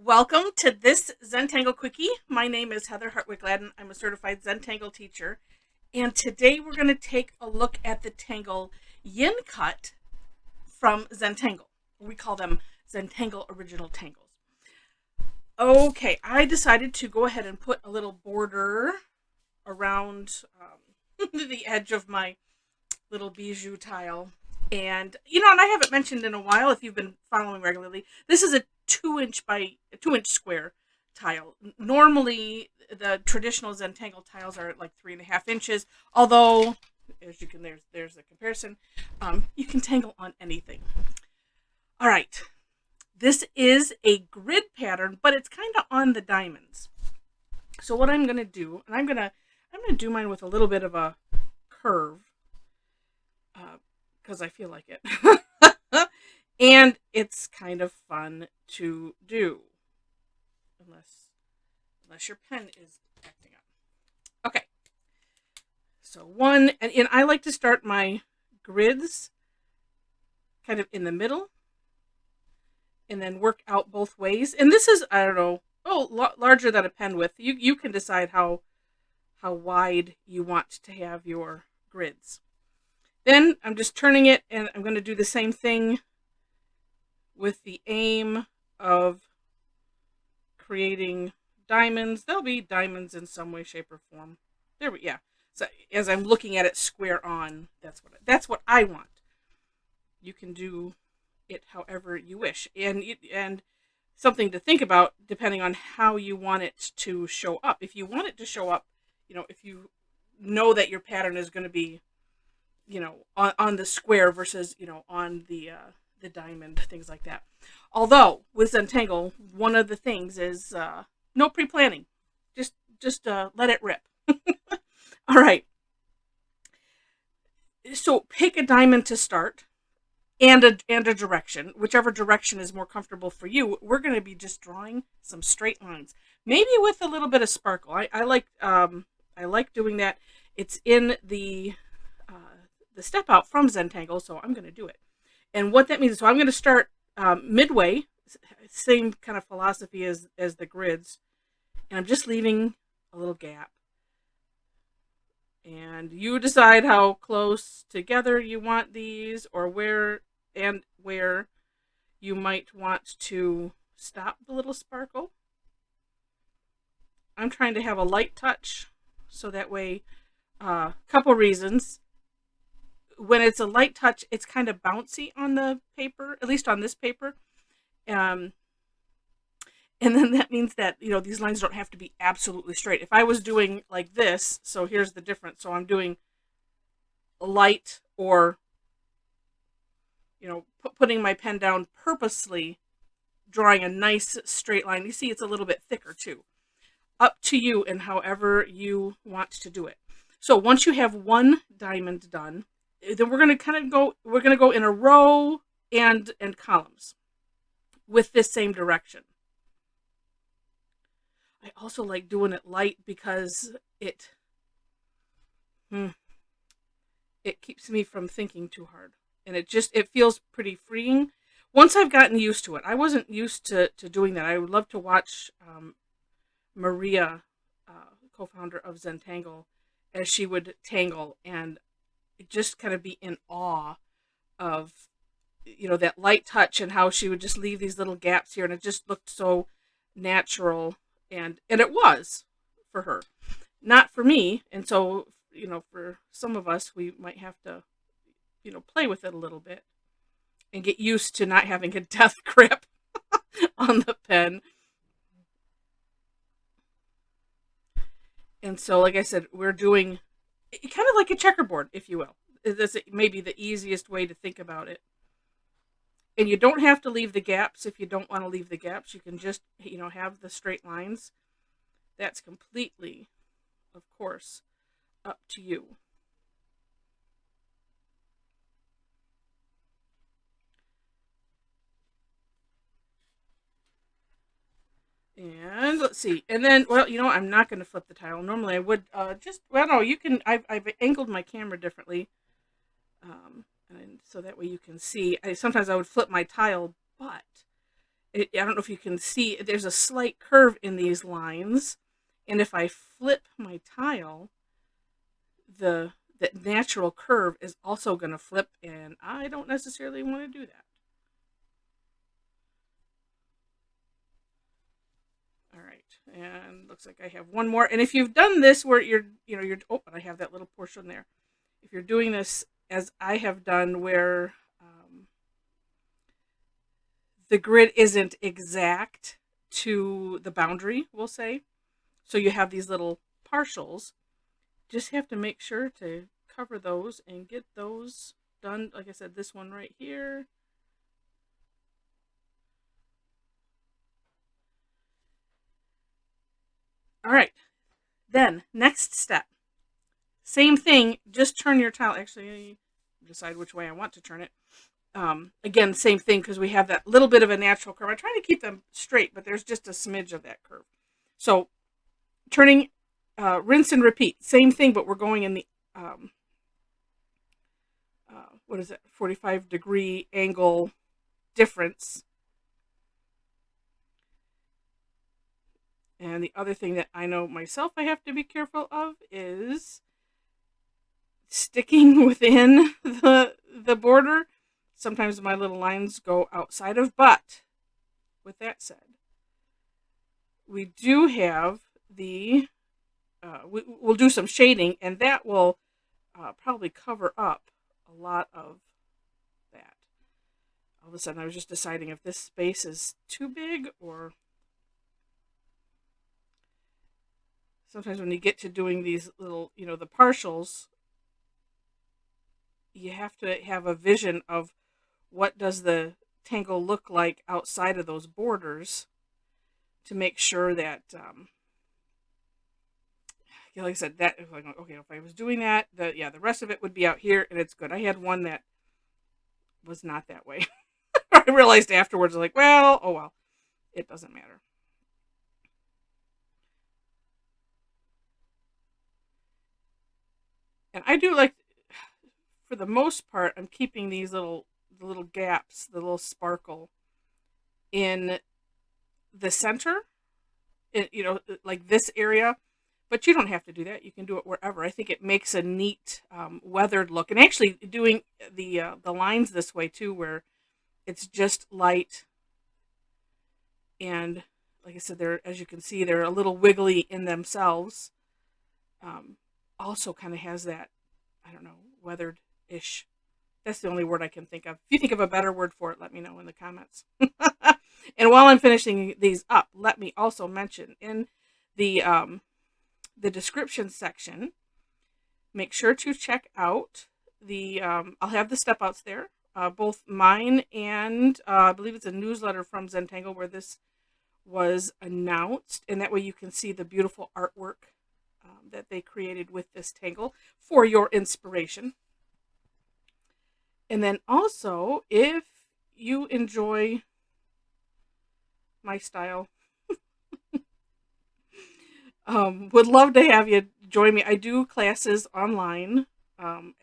Welcome to this Zentangle Quickie. My name is Heather Hartwick Gladden. I'm a certified Zentangle teacher. And today we're going to take a look at the tangle Yincut from Zentangle. We call them Zentangle original tangles. Okay, I decided to go ahead and put a little border around the edge of my little bijou tile. And I haven't mentioned in a while, if you've been following regularly, this is a 2-inch by 2-inch square tile. Normally the traditional Zentangle tiles are like 3.5 inches, although as you can there's a comparison. You can tangle on anything. All right, this is a grid pattern, but it's kind of on the diamonds. So what I'm going to do, and I'm going to do mine with a little bit of a curve, because I feel like it. And it's kind of fun to do. Unless your pen is acting up. Okay. So one, and I like to start my grids kind of in the middle and then work out both ways. And this is, I don't know, larger than a pen width. You can decide how wide you want to have your grids. Then I'm just turning it, and I'm going to do the same thing with the aim of creating diamonds. There'll be diamonds in some way, shape, or form. Yeah. So as I'm looking at it square on, that's what I want. You can do it however you wish, and something to think about depending on how you want it to show up. If you want it to show up, if you know that your pattern is going to be on the square versus, on the diamond, things like that. Although with Zentangle, one of the things is no pre-planning. Just let it rip. All right. So pick a diamond to start and a direction. Whichever direction is more comfortable for you. We're going to be just drawing some straight lines. Maybe with a little bit of sparkle. I like doing that. It's in the step out from Zentangle, so I'm going to do it. And what that means, so I'm going to start midway, same kind of philosophy as the grids, and I'm just leaving a little gap. And you decide how close together you want these, or where you might want to stop the little sparkle. I'm trying to have a light touch, so that way, couple reasons. When it's a light touch, it's kind of bouncy on the paper, at least on this paper. And then that means that, these lines don't have to be absolutely straight. If I was doing like this, so here's the difference. So I'm doing light, or, putting my pen down purposely, drawing a nice straight line. You see it's a little bit thicker too. Up to you and however you want to do it. So once you have one diamond done, then we're going to go in a row and columns with this same direction. I also like doing it light because it keeps me from thinking too hard, and it feels pretty freeing once I've gotten used to it. I wasn't used to doing that. I would love to watch Maria, co-founder of Zentangle, as she would tangle, and just kind of be in awe of that light touch and how she would just leave these little gaps here, and it just looked so natural, and it was for her, not for me. And so for some of us, we might have to play with it a little bit and get used to not having a death grip on the pen. And so, like I said, we're doing kind of like a checkerboard, if you will. This may be the easiest way to think about it. And you don't have to leave the gaps if you don't want to leave the gaps. You can just, have the straight lines. That's completely, of course, up to you. And let's see. And then, well, I'm not going to flip the tile. Normally I would no, you can, I've angled my camera differently. And so that way you can see. Sometimes I would flip my tile, but I don't know if you can see, there's a slight curve in these lines. And if I flip my tile, the natural curve is also going to flip, and I don't necessarily want to do that. All right, and looks like I have one more. And if you've done this where you're, oh, but I have that little portion there. If you're doing this as I have done, where the grid isn't exact to the boundary, we'll say, so you have these little partials, just have to make sure to cover those and get those done. Like I said, this one right here. All right, then next step, same thing, just turn your tile. Actually, decide which way I want to turn it. Again, same thing, because we have that little bit of a natural curve. I try to keep them straight, but there's just a smidge of that curve. So turning, rinse and repeat, same thing, but we're going in the what is it, 45-degree angle difference. And the other thing that I know myself I have to be careful of is sticking within the border. Sometimes my little lines go outside of, but with that said, we do have the, we'll do some shading, and that will probably cover up a lot of that. All of a sudden I was just deciding if this space is too big, or sometimes when you get to doing these little, the partials, you have to have a vision of what does the tangle look like outside of those borders to make sure that, like I said, that like, okay, if I was doing that, the rest of it would be out here, and it's good. I had one that was not that way. I realized afterwards, like, well, oh well, it doesn't matter. And I do like, for the most part, I'm keeping these little gaps, the little sparkle in the center, like this area. But you don't have to do that. You can do it wherever. I think it makes a neat weathered look. And actually doing the lines this way too, where it's just light, and like I said, they're, as you can see, they're a little wiggly in themselves. Also kind of has that, I don't know, weathered-ish. That's the only word I can think of. If you think of a better word for it, let me know in the comments. And while I'm finishing these up, let me also mention in the description section, make sure to check out the, I'll have the step outs there, both mine and I believe it's a newsletter from Zentangle where this was announced, and that way you can see the beautiful artwork that they created with this tangle for your inspiration. And then also, if you enjoy my style, would love to have you join me. I do classes online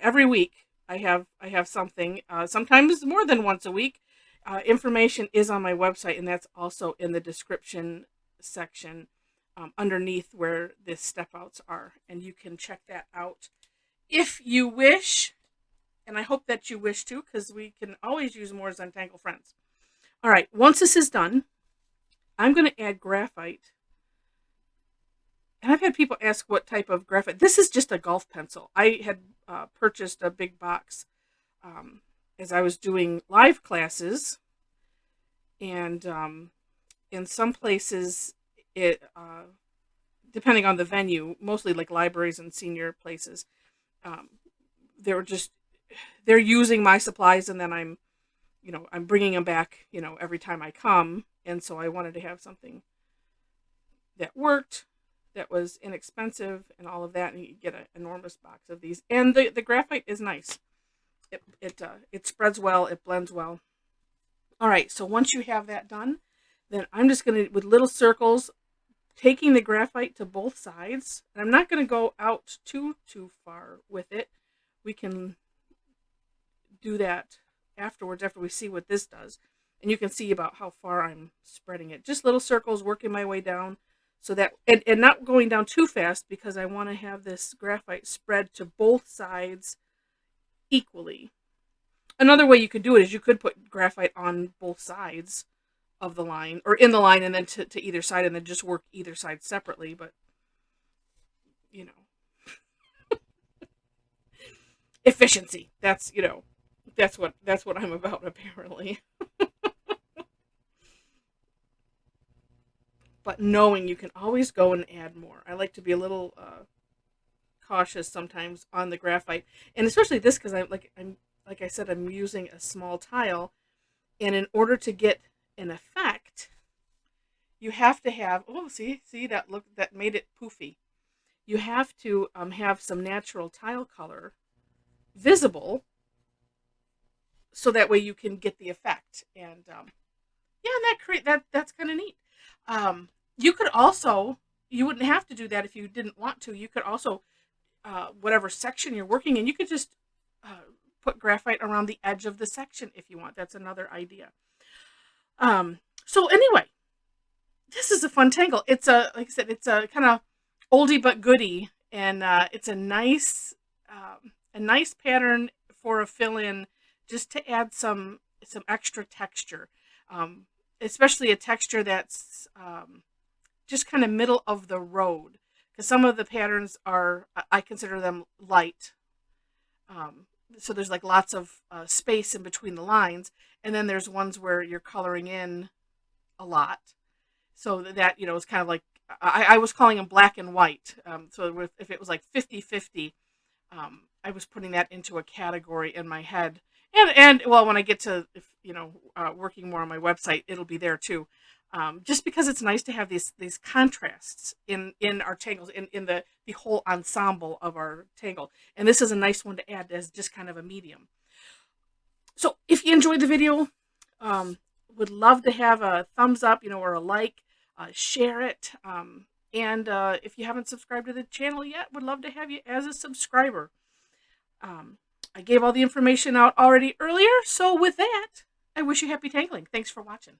every week. I have something, sometimes more than once a week. Information is on my website, and that's also in the description section underneath where the step outs are, and you can check that out if you wish. And I hope that you wish to, because we can always use more Zentangle friends. All right, once this is done, I'm going to add graphite. And I've had people ask what type of graphite. This is just a golf pencil. I had purchased a big box as I was doing live classes. And in some places, it depending on the venue, mostly like libraries and senior places, they're using my supplies, and then I'm bringing them back, every time I come. And so I wanted to have something that worked, that was inexpensive, and all of that. And you get an enormous box of these. And the graphite is nice. It spreads well. It blends well. All right. So once you have that done, then I'm just going to, with little circles, taking the graphite to both sides. And I'm not going to go out too far with it. We can do that afterwards, after we see what this does. And you can see about how far I'm spreading it. Just little circles, working my way down, so that, and not going down too fast, because I want to have this graphite spread to both sides equally. Another way you could do it is you could put graphite on both sides of the line, or in the line, and then to either side, and then just work either side separately. But, you know, efficiency. That's, you know, that's what I'm about, apparently. But knowing you can always go and add more. I like to be a little cautious sometimes on the graphite, and especially this, because I'm like I said, I'm using a small tile, and in order to get an effect, you have to have, oh, see that, look, that made it poofy. You have to have some natural tile color visible, so that way you can get the effect. And yeah, and that's kind of neat. You could also, you wouldn't have to do that if you didn't want to. You could also, whatever section you're working in, you could just put graphite around the edge of the section if you want. That's another idea. So anyway, this is a fun tangle. It's like I said, it's a kind of oldie but goodie, and it's a nice pattern for a fill-in, just to add some extra texture, especially a texture that's just kind of middle of the road, because some of the patterns are, I consider them light. So there's like lots of space in between the lines, and then there's ones where you're coloring in a lot. So that, you know, is kind of like, I was calling them black and white. So if it was like 50-50, I was putting that into a category in my head. And well, when I get to, you know, working more on my website, it'll be there too. Just because it's nice to have these contrasts in our tangles, in the whole ensemble of our tangle. And this is a nice one to add as just kind of a medium. So if you enjoyed the video, would love to have a thumbs up, you know, or a like, share it. And if you haven't subscribed to the channel yet, would love to have you as a subscriber. I gave all the information out already earlier. So with that, I wish you happy tangling. Thanks for watching.